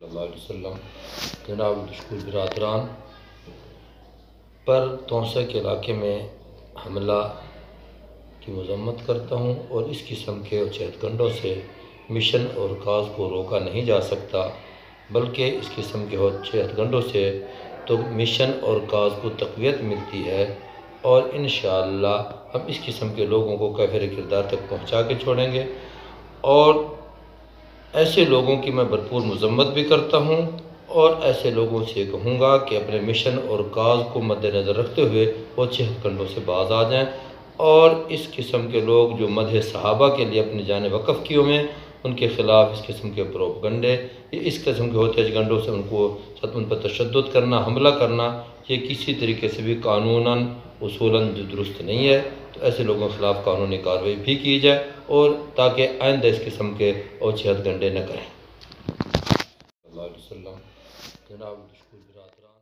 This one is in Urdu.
صلی اللہ علیہ وسلم جناب عبدالشکور برادران پر تونسہ کے علاقے میں حملہ کی مذمت کرتا ہوں، اور اس قسم کے اچھیت گنڈوں سے مشن اور کاز کو روکا نہیں جا سکتا، بلکہ اس قسم کے اچھیت گنڈوں سے تو مشن اور کاز کو تقویت ملتی ہے، اور انشاءاللہ ہم اس قسم کے لوگوں کو کافر کردار تک پہنچا کے چھوڑیں گے۔ اور ایسے لوگوں کی میں بھرپور مذمت بھی کرتا ہوں، اور ایسے لوگوں سے کہوں گا کہ اپنے مشن اور کاز کو مد نظر رکھتے ہوئے وہ اچھیت گنڈوں سے باز آ جائیں، اور اس قسم کے لوگ جو مدح صحابہ کے لیے اپنی جانیں وقف کیے ہوئے ہیں ان کے خلاف اس قسم کے پروپگنڈے، اس قسم کے ہوتے گنڈوں سے ان پر تشدد کرنا، حملہ کرنا، یہ کسی طریقے سے بھی قانوناً اصولاً درست نہیں ہے۔ تو ایسے لوگوں کے خلاف قانونی کارروائی بھی کی جائے، اور تاکہ آئندہ اس قسم کے اوچھت گنڈے نہ کریں۔ صلی اللہ علیہ وسلم جناب عبدالشکور برادران۔